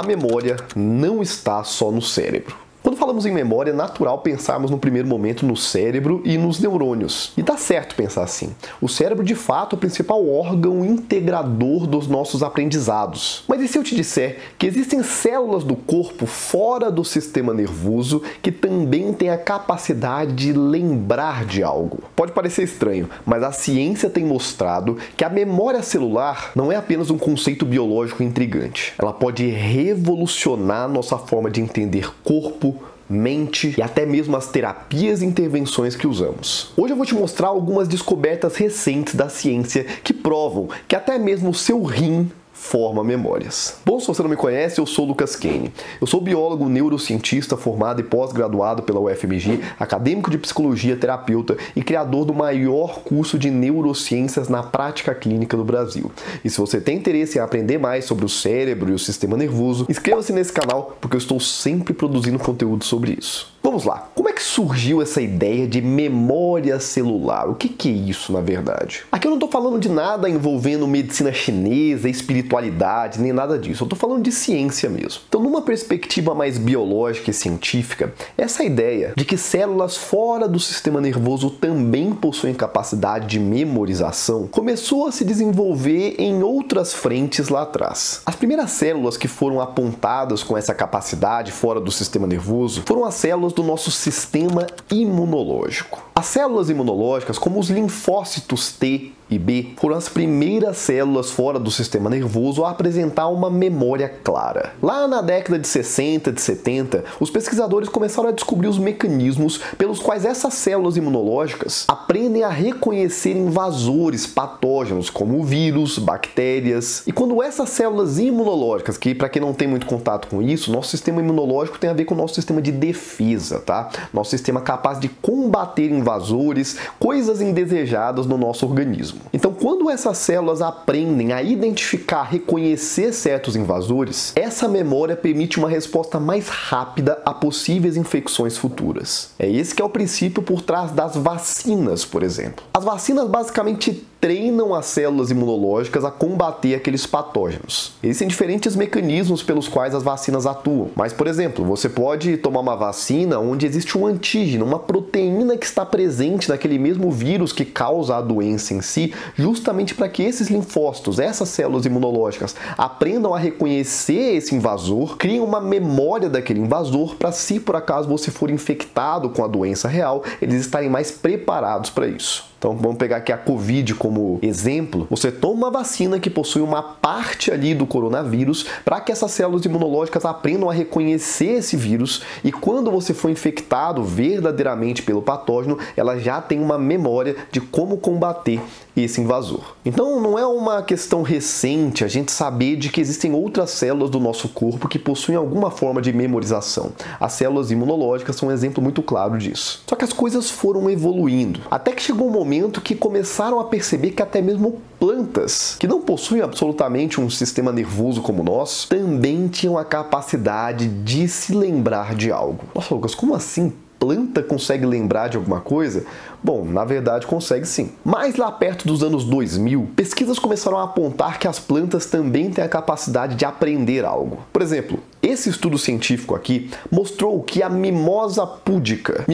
A memória não está só no cérebro. Quando falamos em memória, é natural pensarmos no primeiro momento no cérebro e nos neurônios. E dá certo pensar assim. O cérebro, de fato, é o principal órgão integrador dos nossos aprendizados. Mas e se eu te disser que existem células do corpo fora do sistema nervoso que também têm a capacidade de lembrar de algo? Pode parecer estranho, mas a ciência tem mostrado que a memória celular não é apenas um conceito biológico intrigante. Ela pode revolucionar nossa forma de entender corpo, mente e até mesmo as terapias e intervenções que usamos. Hoje eu vou te mostrar algumas descobertas recentes da ciência que provam que até mesmo o seu rim forma memórias. Bom, se você não me conhece, eu sou Lucas Kane. Eu sou biólogo neurocientista formado e pós-graduado pela UFMG, acadêmico de psicologia, terapeuta e criador do maior curso de neurociências na prática clínica do Brasil. E se você tem interesse em aprender mais sobre o cérebro e o sistema nervoso, inscreva-se nesse canal porque eu estou sempre produzindo conteúdo sobre isso. Vamos lá, como é que surgiu essa ideia de memória celular? O que é isso, na verdade? Aqui eu não estou falando de nada envolvendo medicina chinesa, espiritualidade, nem nada disso. Eu estou falando de ciência mesmo. Então, numa perspectiva mais biológica e científica, essa ideia de que células fora do sistema nervoso também possuem capacidade de memorização começou a se desenvolver em outras frentes lá atrás. As primeiras células que foram apontadas com essa capacidade fora do sistema nervoso foram as células do nosso sistema imunológico. As células imunológicas, como os linfócitos T e B, foram as primeiras células fora do sistema nervoso a apresentar uma memória clara. Lá na década de 60, de 70, os pesquisadores começaram a descobrir os mecanismos pelos quais essas células imunológicas aprendem a reconhecer invasores patógenos, como vírus, bactérias. E quando essas células imunológicas, que para quem não tem muito contato com isso, nosso sistema imunológico tem a ver com o nosso sistema de defesa, tá? Nosso sistema capaz de combater invasores, coisas indesejadas no nosso organismo. Então, quando essas células aprendem a identificar, reconhecer certos invasores, essa memória permite uma resposta mais rápida a possíveis infecções futuras. É esse que é o princípio por trás das vacinas, por exemplo. As vacinas basicamente treinam as células imunológicas a combater aqueles patógenos. Existem diferentes mecanismos pelos quais as vacinas atuam. Mas, por exemplo, você pode tomar uma vacina onde existe um antígeno, uma proteína que está presente naquele mesmo vírus que causa a doença em si, justamente para que esses linfócitos, essas células imunológicas, aprendam a reconhecer esse invasor, criem uma memória daquele invasor para, se por acaso você for infectado com a doença real, eles estarem mais preparados para isso. Então vamos pegar aqui a Covid como exemplo. Você toma uma vacina que possui uma parte ali do coronavírus para que essas células imunológicas aprendam a reconhecer esse vírus e quando você for infectado verdadeiramente pelo patógeno, ela já tem uma memória de como combater esse invasor. Então não é uma questão recente a gente saber de que existem outras células do nosso corpo que possuem alguma forma de memorização. As células imunológicas são um exemplo muito claro disso. Só que as coisas foram evoluindo, até que chegou um momento que começaram a perceber que até mesmo plantas, que não possuem absolutamente um sistema nervoso como o nosso, também tinham a capacidade de se lembrar de algo. Nossa, Lucas, como assim? Planta consegue lembrar de alguma coisa? Bom, na verdade consegue sim. Mas lá perto dos anos 2000, pesquisas começaram a apontar que as plantas também têm a capacidade de aprender algo. Por exemplo, esse estudo científico aqui mostrou que a mimosa púdica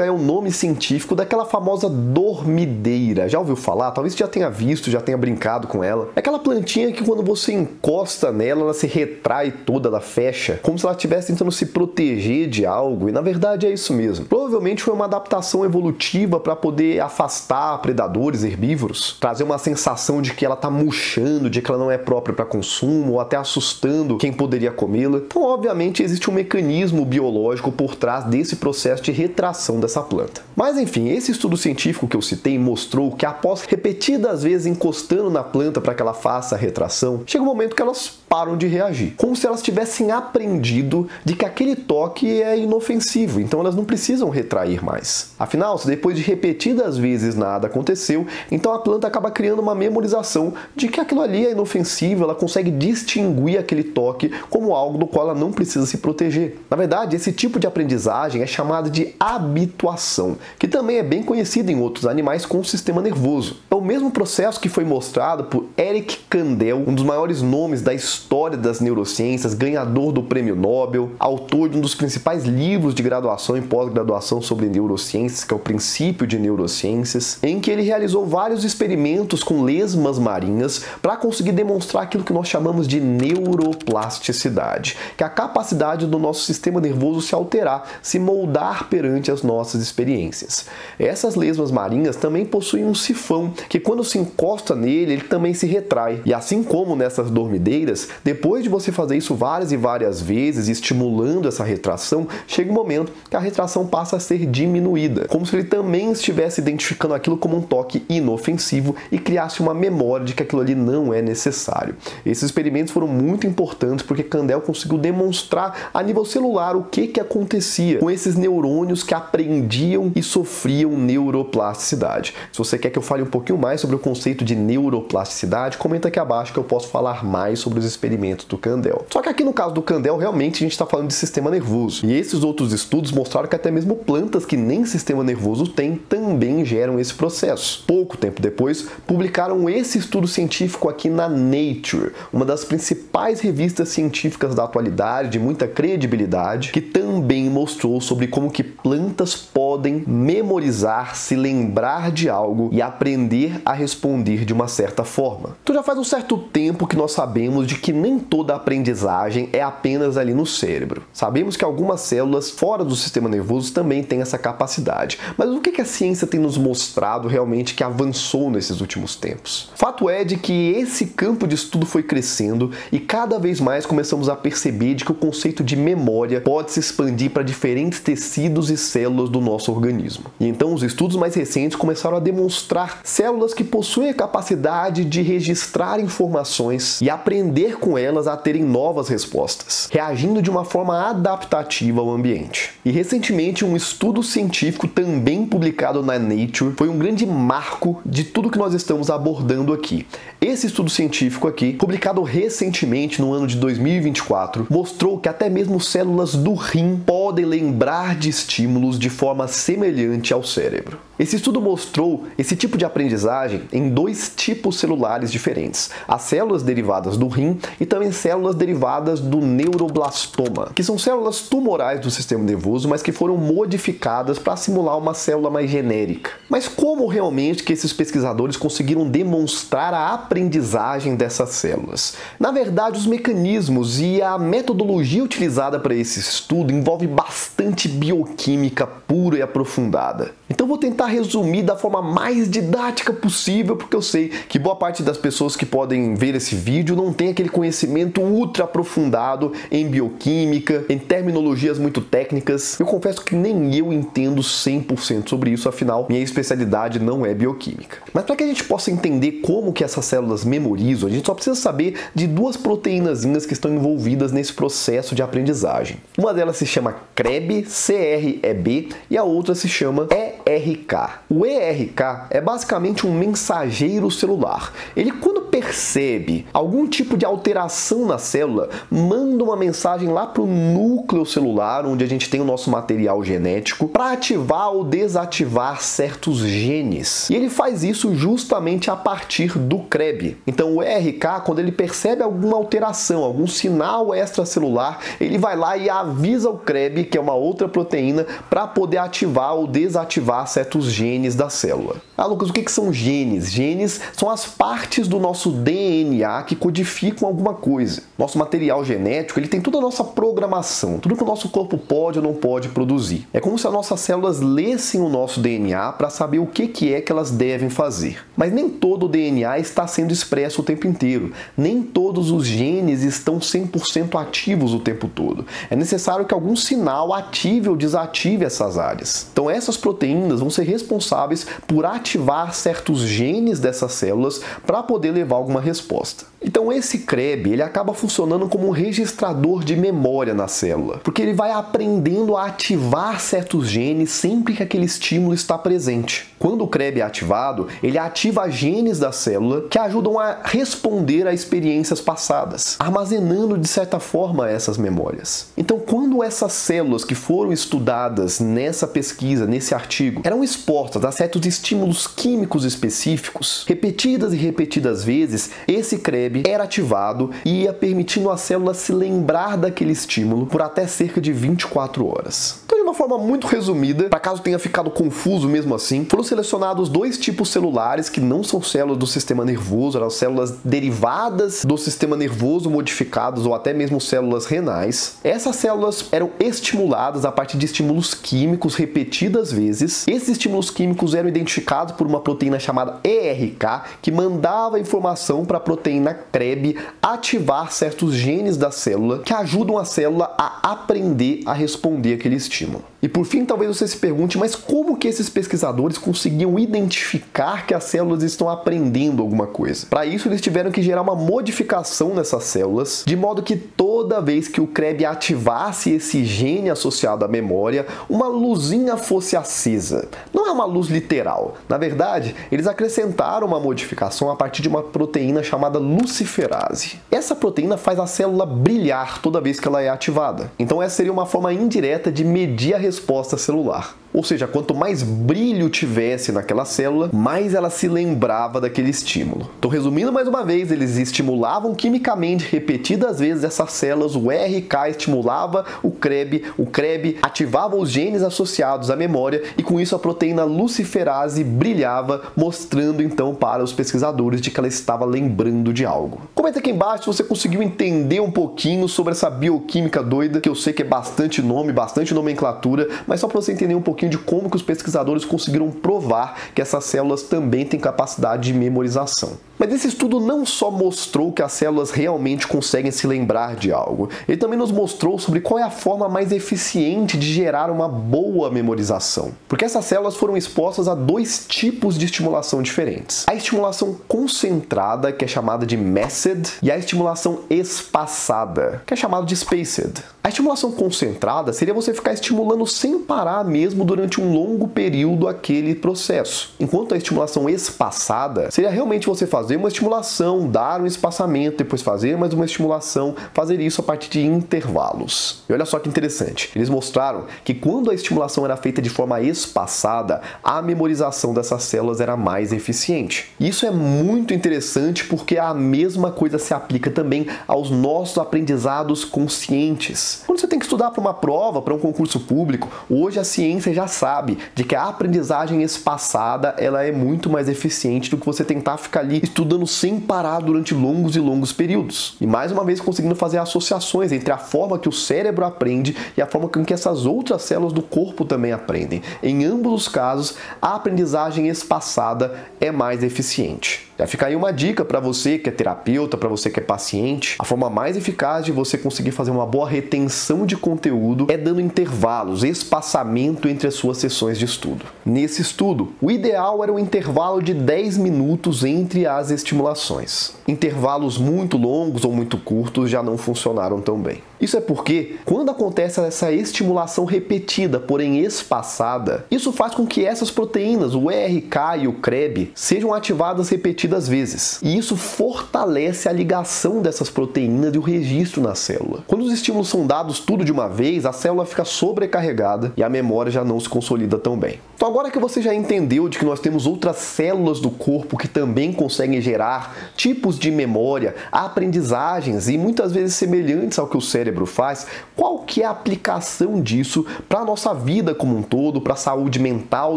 é o nome científico daquela famosa dormideira. Já ouviu falar? Talvez você já tenha visto, já tenha brincado com ela. É aquela plantinha que quando você encosta nela, ela se retrai toda, ela fecha, como se ela estivesse tentando se proteger de algo, e na verdade é isso mesmo. Provavelmente foi uma adaptação evolutiva para poder afastar predadores herbívoros, trazer uma sensação de que ela está murchando, de que ela não é própria para consumo, ou até assustando quem poderia comê-la. Então, obviamente, existe um mecanismo biológico por trás desse processo de retração dessa planta. Mas, enfim, esse estudo científico que eu citei mostrou que após repetidas vezes encostando na planta para que ela faça a retração, chega um momento que elas param de reagir, como se elas tivessem aprendido de que aquele toque é inofensivo, então elas elas não precisam retrair mais. Afinal, se depois de repetidas vezes nada aconteceu, então a planta acaba criando uma memorização de que aquilo ali é inofensivo, ela consegue distinguir aquele toque como algo do qual ela não precisa se proteger. Na verdade, esse tipo de aprendizagem é chamado de habituação, que também é bem conhecido em outros animais com o sistema nervoso. É o mesmo processo que foi mostrado por Eric Kandel, um dos maiores nomes da história das neurociências, ganhador do Prêmio Nobel, autor de um dos principais livros de graduação e pós-graduação sobre neurociências, que é o Princípio de Neurociências, em que ele realizou vários experimentos com lesmas marinhas para conseguir demonstrar aquilo que nós chamamos de neuroplasticidade, que é a capacidade do nosso sistema nervoso se alterar, se moldar perante as nossas experiências. Essas lesmas marinhas também possuem um sifão, que quando se encosta nele, ele também se retrai. E assim como nessas dormideiras, depois de você fazer isso várias e várias vezes, estimulando essa retração, chega um momento que a retração passa a ser diminuída, como se ele também estivesse identificando aquilo como um toque inofensivo e criasse uma memória de que aquilo ali não é necessário. Esses experimentos foram muito importantes porque Kandel conseguiu demonstrar a nível celular o que acontecia com esses neurônios que aprendiam e sofriam neuroplasticidade. Se você quer que eu fale um pouquinho mais sobre o conceito de neuroplasticidade, comenta aqui abaixo que eu posso falar mais sobre os experimentos do Kandel. Só que aqui no caso do Kandel, realmente a gente está falando de sistema nervoso. E esses outros estudos mostraram que até mesmo plantas que nem sistema nervoso têm também geram esse processo. Pouco tempo depois, publicaram esse estudo científico aqui na Nature, uma das principais revistas científicas da atualidade, de muita credibilidade, que também mostrou sobre como que plantas podem memorizar, se lembrar de algo e aprender a responder de uma certa forma. Então já faz um certo tempo que nós sabemos de que nem toda aprendizagem é apenas ali no cérebro. Sabemos que algumas células fora do sistema nervoso também têm essa capacidade. Mas o que a ciência tem nos mostrado realmente que avançou nesses últimos tempos? Fato é de que esse campo de estudo foi crescendo e cada vez mais começamos a perceber de que o conceito de memória pode se expandir para diferentes tecidos e células do nosso organismo. E então os estudos mais recentes começaram a demonstrar células que possuem a capacidade de registrar informações e aprender com elas a terem novas respostas, reagindo de uma forma adaptativa ao ambiente. E recentemente um estudo científico também publicado na Nature foi um grande marco de tudo que nós estamos abordando aqui. Esse estudo científico aqui, publicado recentemente no ano de 2024, mostrou que até mesmo células do rim podem lembrar de estímulos de forma semelhante ao cérebro. Esse estudo mostrou esse tipo de aprendizagem em dois tipos celulares diferentes, as células derivadas do rim e também células derivadas do neuroblastoma, que são células tumorais do sistema nervoso, mas que foram modificadas para simular uma célula mais genérica. Mas como realmente que esses pesquisadores conseguiram demonstrar a aprendizagem dessas células? Na verdade, os mecanismos e a metodologia utilizada para esse estudo envolve bastante bioquímica pura e aprofundada. Então vou tentar resumir da forma mais didática possível, porque eu sei que boa parte das pessoas que podem ver esse vídeo não tem aquele conhecimento ultra aprofundado em bioquímica, em terminologias muito técnicas. Eu confesso que nem eu entendo 100% sobre isso, afinal, minha especialidade não é bioquímica. Mas para que a gente possa entender como que essas células memorizam, a gente só precisa saber de duas proteínazinhas que estão envolvidas nesse processo de aprendizagem. Uma delas se chama CREB, C-R-E-B, e a outra se chama ERK. O ERK é basicamente um mensageiro celular. Ele, quando percebe algum tipo de alteração na célula, manda uma mensagem lá para o núcleo celular, onde a gente tem o nosso material genético, para ativar ou desativar certos genes. E ele faz isso justamente a partir do CREB. Então o ERK, quando ele percebe alguma alteração, algum sinal extracelular, ele vai lá e avisa o CREB, que é uma outra proteína, para poder ativar ou desativar certos genes da célula. Ah, Lucas, o que são genes? Genes são as partes do nosso DNA que codificam alguma coisa. Nosso material genético, ele tem toda a nossa programação, tudo que o nosso corpo pode ou não pode produzir. É como se as nossas células lessem o nosso DNA para saber o que é que elas devem fazer. Mas nem todo o DNA está sendo expresso o tempo inteiro. Nem todos os genes estão 100% ativos o tempo todo. É necessário que algum sinal ative ou desative essas áreas. Então essas proteínas vão ser responsáveis por ativar certos genes dessas células para poder levar ativar alguma resposta. Então esse CREB, ele acaba funcionando como um registrador de memória na célula, porque ele vai aprendendo a ativar certos genes sempre que aquele estímulo está presente. Quando o CREB é ativado, ele ativa genes da célula que ajudam a responder a experiências passadas, armazenando de certa forma essas memórias. Então, quando essas células que foram estudadas nessa pesquisa, nesse artigo, eram expostas a certos estímulos químicos específicos, repetidas e repetidas vezes, esse CREB era ativado e ia permitindo a célula se lembrar daquele estímulo por até cerca de 24 horas. Então, de uma forma muito resumida, para caso tenha ficado confuso mesmo assim, foram selecionados dois tipos celulares que não são células do sistema nervoso, eram células derivadas do sistema nervoso modificadas ou até mesmo células renais. Essas células eram estimuladas a partir de estímulos químicos repetidas vezes. Esses estímulos químicos eram identificados por uma proteína chamada ERK, que mandava informação para a proteína CREB ativar certos genes da célula que ajudam a célula a aprender a responder aquele estímulo. E por fim, talvez você se pergunte, mas como que esses pesquisadores conseguiam identificar que as células estão aprendendo alguma coisa? Para isso, eles tiveram que gerar uma modificação nessas células, de modo que toda vez que o CREB ativasse esse gene associado à memória, uma luzinha fosse acesa. Não é uma luz literal. Na verdade, eles acrescentaram uma modificação a partir de uma proteína chamada luciferase. Essa proteína faz a célula brilhar toda vez que ela é ativada. Então essa seria uma forma indireta de medir a resposta celular. Ou seja, quanto mais brilho tivesse naquela célula, mais ela se lembrava daquele estímulo. Então, resumindo mais uma vez, eles estimulavam quimicamente repetidas vezes essas células, o ERK estimulava o CREB ativava os genes associados à memória e com isso a proteína luciferase brilhava, mostrando então para os pesquisadores de que ela estava lembrando de algo. Comenta aqui embaixo se você conseguiu entender um pouquinho sobre essa bioquímica doida, que eu sei que é bastante nome, bastante nomenclatura, mas só para você entender um pouquinho de como que os pesquisadores conseguiram provar que essas células também têm capacidade de memorização. Mas esse estudo não só mostrou que as células realmente conseguem se lembrar de algo, ele também nos mostrou sobre qual é a forma mais eficiente de gerar uma boa memorização. Porque essas células foram expostas a dois tipos de estimulação diferentes. A estimulação concentrada, que é chamada de massed, e a estimulação espaçada, que é chamada de spaced. A estimulação concentrada seria você ficar estimulando sem parar mesmo durante um longo período aquele processo. Enquanto a estimulação espaçada seria realmente você fazer uma estimulação, dar um espaçamento, depois fazer mais uma estimulação, fazer isso a partir de intervalos. E olha só que interessante, eles mostraram que quando a estimulação era feita de forma espaçada, a memorização dessas células era mais eficiente. Isso é muito interessante porque a mesma coisa se aplica também aos nossos aprendizados conscientes. Quando você tem que estudar para uma prova, para um concurso público, hoje a ciência já sabe de que a aprendizagem espaçada ela é muito mais eficiente do que você tentar ficar ali estudando sem parar durante longos e longos períodos. E mais uma vez conseguindo fazer associações entre a forma que o cérebro aprende e a forma com que essas outras células do corpo também aprendem. Em ambos os casos, a aprendizagem espaçada é mais eficiente. Já fica aí uma dica para você que é terapeuta, para você que é paciente. A forma mais eficaz de você conseguir fazer uma boa retenção de conteúdo é dando intervalos, espaçamento entre as suas sessões de estudo. Nesse estudo, o ideal era um intervalo de 10 minutos entre as estimulações. Intervalos muito longos ou muito curtos já não funcionaram tão bem. Isso é porque, quando acontece essa estimulação repetida, porém espaçada, isso faz com que essas proteínas, o ERK e o CREB, sejam ativadas repetidas vezes. E isso fortalece a ligação dessas proteínas e o registro na célula. Quando os estímulos são dados tudo de uma vez, a célula fica sobrecarregada e a memória já não se consolida tão bem. Então agora que você já entendeu de que nós temos outras células do corpo que também conseguem gerar tipos de memória, aprendizagens e muitas vezes semelhantes ao que o cérebro faz, qual que é a aplicação disso para a nossa vida como um todo, para a saúde mental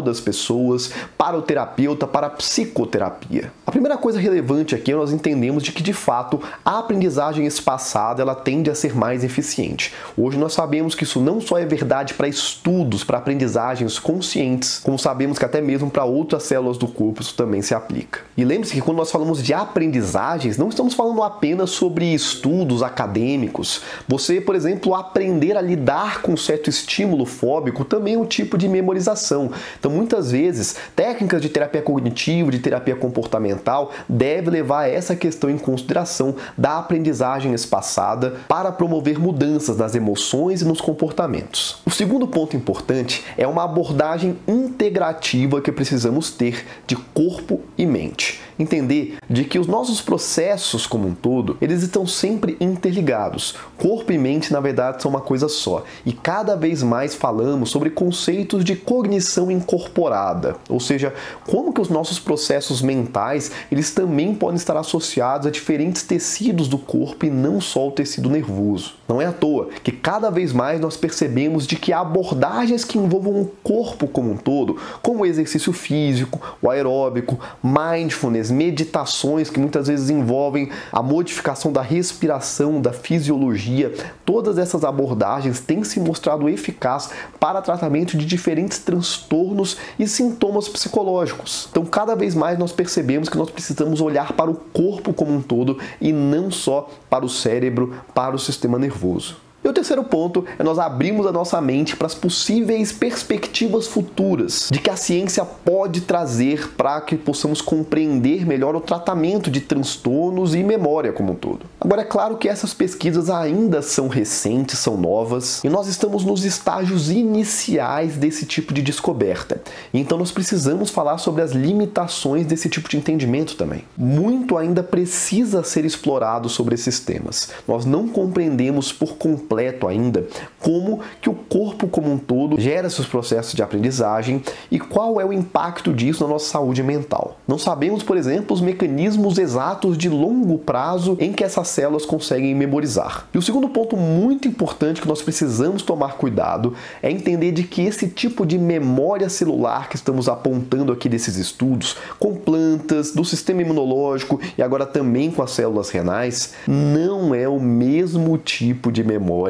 das pessoas, para o terapeuta, para a psicoterapia? A primeira coisa relevante aqui é nós entendemos de que de fato a aprendizagem espaçada ela tende a ser mais eficiente. Hoje nós sabemos que isso não só é verdade para estudos, para aprendizagens conscientes, como sabemos que até mesmo para outras células do corpo isso também se aplica. E lembre-se que quando nós falamos de aprendizagens, não estamos falando apenas sobre estudos acadêmicos. Você, por exemplo, aprender a lidar com certo estímulo fóbico também é um tipo de memorização. Então, muitas vezes, técnicas de terapia cognitiva, de terapia comportamental, devem levar essa questão em consideração da aprendizagem espaçada para promover mudanças nas emoções e nos comportamentos. O segundo ponto importante é uma abordagem integrativa que precisamos ter de corpo e mente. Entender de que os nossos processos como um todo, eles estão sempre interligados. Corpo e mente, na verdade, são uma coisa só. E cada vez mais falamos sobre conceitos de cognição incorporada, ou seja, como que os nossos processos mentais, eles também podem estar associados a diferentes tecidos do corpo e não só o tecido nervoso. Não é à toa que cada vez mais nós percebemos de que abordagens que envolvam o corpo como um todo, como o exercício físico, o aeróbico, mindfulness, meditações que muitas vezes envolvem a modificação da respiração, da fisiologia, todas essas abordagens têm se mostrado eficazes para tratamento de diferentes transtornos e sintomas psicológicos. Então, cada vez mais nós percebemos que nós precisamos olhar para o corpo como um todo e não só para o cérebro, para o sistema nervoso. E o terceiro ponto é nós abrirmos a nossa mente para as possíveis perspectivas futuras de que a ciência pode trazer para que possamos compreender melhor o tratamento de transtornos e memória como um todo. Agora, é claro que essas pesquisas ainda são recentes, são novas, e nós estamos nos estágios iniciais desse tipo de descoberta. Então nós precisamos falar sobre as limitações desse tipo de entendimento também. Muito ainda precisa ser explorado sobre esses temas. Nós não compreendemos por completo ainda como que o corpo como um todo gera seus processos de aprendizagem e qual é o impacto disso na nossa saúde mental. Não sabemos, por exemplo, os mecanismos exatos de longo prazo em que essas células conseguem memorizar. E o segundo ponto muito importante que nós precisamos tomar cuidado é entender de que esse tipo de memória celular que estamos apontando aqui desses estudos, com plantas, do sistema imunológico e agora também com as células renais, não é o mesmo tipo de memória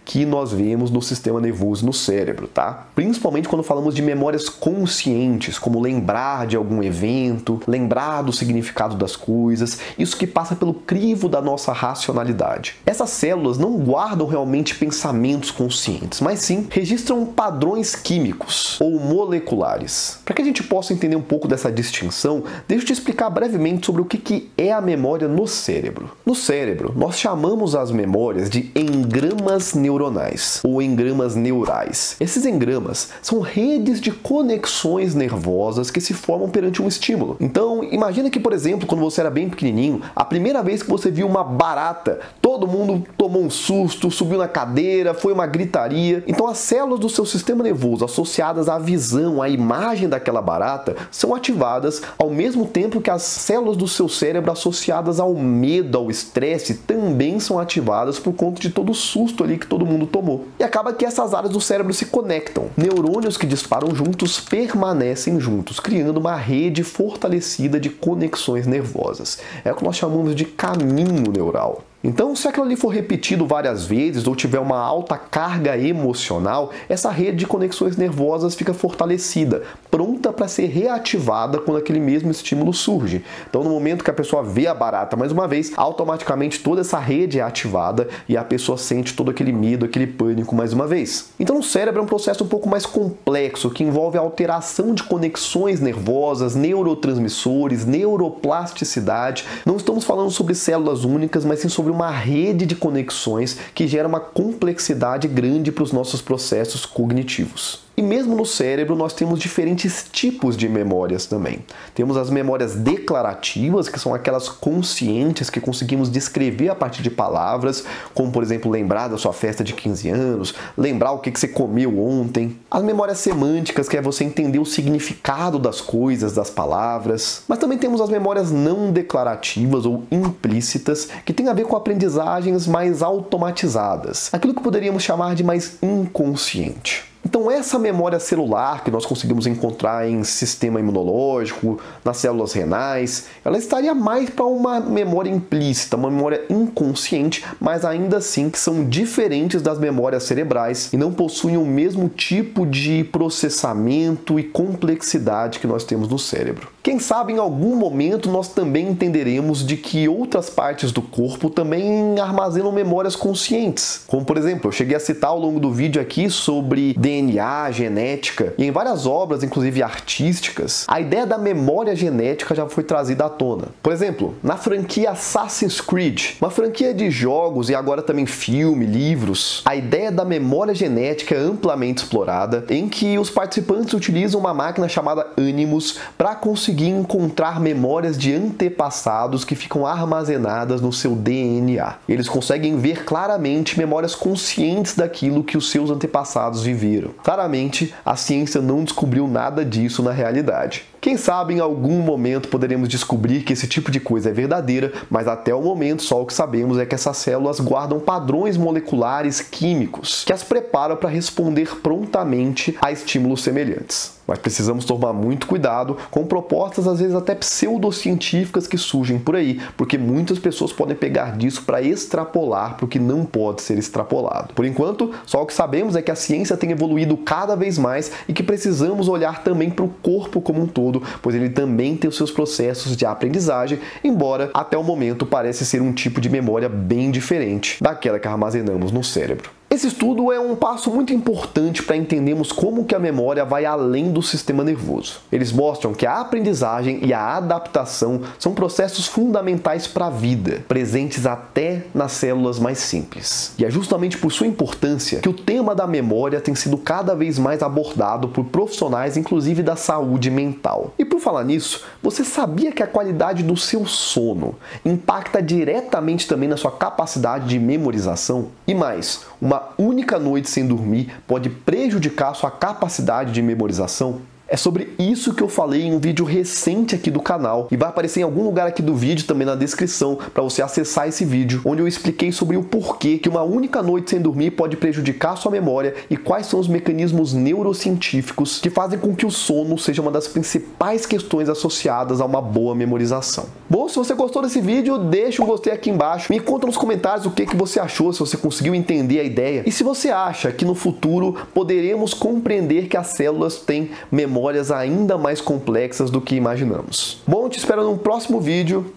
que nós vemos no sistema nervoso, no cérebro, tá? Principalmente quando falamos de memórias conscientes, como lembrar de algum evento, lembrar do significado das coisas, isso que passa pelo crivo da nossa racionalidade. Essas células não guardam realmente pensamentos conscientes, mas sim registram padrões químicos ou moleculares. Para que a gente possa entender um pouco dessa distinção, deixa eu te explicar brevemente sobre o que é a memória no cérebro. No cérebro, nós chamamos as memórias de engramas neuronais ou engramas neurais. Esses engramas são redes de conexões nervosas que se formam perante um estímulo. Então, imagina que, por exemplo, quando você era bem pequenininho, a primeira vez que você viu uma barata, todo mundo tomou um susto, subiu na cadeira, foi uma gritaria. Então, as células do seu sistema nervoso associadas à visão, à imagem daquela barata, são ativadas ao mesmo tempo que as células do seu cérebro associadas ao medo, ao estresse, também são ativadas por conta de todo o susto ali que todo mundo tomou. E acaba que essas áreas do cérebro se conectam. Neurônios que disparam juntos permanecem juntos, criando uma rede fortalecida de conexões nervosas. É o que nós chamamos de caminho neural. Então, se aquilo ali for repetido várias vezes ou tiver uma alta carga emocional, essa rede de conexões nervosas fica fortalecida, pronta para ser reativada quando aquele mesmo estímulo surge. Então, no momento que a pessoa vê a barata mais uma vez, automaticamente toda essa rede é ativada e a pessoa sente todo aquele medo, aquele pânico mais uma vez. Então, o cérebro é um processo um pouco mais complexo, que envolve a alteração de conexões nervosas, neurotransmissores, neuroplasticidade. Não estamos falando sobre células únicas, mas sim sobre uma rede de conexões que gera uma complexidade grande para os nossos processos cognitivos. E mesmo no cérebro nós temos diferentes tipos de memórias também. Temos as memórias declarativas, que são aquelas conscientes que conseguimos descrever a partir de palavras, como por exemplo lembrar da sua festa de 15 anos, lembrar o que você comeu ontem. As memórias semânticas, que é você entender o significado das coisas, das palavras. Mas também temos as memórias não declarativas ou implícitas, que tem a ver com aprendizagens mais automatizadas. Aquilo que poderíamos chamar de mais inconsciente. Então essa memória celular que nós conseguimos encontrar em sistema imunológico, nas células renais, ela estaria mais para uma memória implícita, uma memória inconsciente, mas ainda assim que são diferentes das memórias cerebrais e não possuem o mesmo tipo de processamento e complexidade que nós temos no cérebro. Quem sabe em algum momento nós também entenderemos de que outras partes do corpo também armazenam memórias conscientes. Como por exemplo, eu cheguei a citar ao longo do vídeo aqui sobre DNA, genética, e em várias obras, inclusive artísticas, a ideia da memória genética já foi trazida à tona. Por exemplo, na franquia Assassin's Creed, uma franquia de jogos e agora também filme, livros, a ideia da memória genética é amplamente explorada, em que os participantes utilizam uma máquina chamada Animus para conseguir encontrar memórias de antepassados que ficam armazenadas no seu DNA. Eles conseguem ver claramente memórias conscientes daquilo que os seus antepassados viveram. Claramente, a ciência não descobriu nada disso na realidade. Quem sabe em algum momento poderemos descobrir que esse tipo de coisa é verdadeira, mas até o momento só o que sabemos é que essas células guardam padrões moleculares químicos que as preparam para responder prontamente a estímulos semelhantes. Mas precisamos tomar muito cuidado com propostas às vezes até pseudocientíficas que surgem por aí, porque muitas pessoas podem pegar disso para extrapolar para o que não pode ser extrapolado. Por enquanto, só o que sabemos é que a ciência tem evoluído cada vez mais e que precisamos olhar também para o corpo como um todo, pois ele também tem os seus processos de aprendizagem, embora até o momento parece ser um tipo de memória bem diferente daquela que armazenamos no cérebro. Esse estudo é um passo muito importante para entendermos como que a memória vai além do sistema nervoso. Eles mostram que a aprendizagem e a adaptação são processos fundamentais para a vida, presentes até nas células mais simples. E é justamente por sua importância que o tema da memória tem sido cada vez mais abordado por profissionais, inclusive da saúde mental. E por falar nisso, você sabia que a qualidade do seu sono impacta diretamente também na sua capacidade de memorização? E mais, uma única noite sem dormir pode prejudicar sua capacidade de memorização? É sobre isso que eu falei em um vídeo recente aqui do canal e vai aparecer em algum lugar aqui do vídeo, também na descrição, para você acessar esse vídeo, onde eu expliquei sobre o porquê que uma única noite sem dormir pode prejudicar sua memória e quais são os mecanismos neurocientíficos que fazem com que o sono seja uma das principais questões associadas a uma boa memorização. Bom, se você gostou desse vídeo, deixa um gostei aqui embaixo, me conta nos comentários o que você achou, se você conseguiu entender a ideia e se você acha que no futuro poderemos compreender que as células têm memórias ainda mais complexas do que imaginamos. Bom, te espero no próximo vídeo.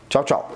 Tchau, tchau.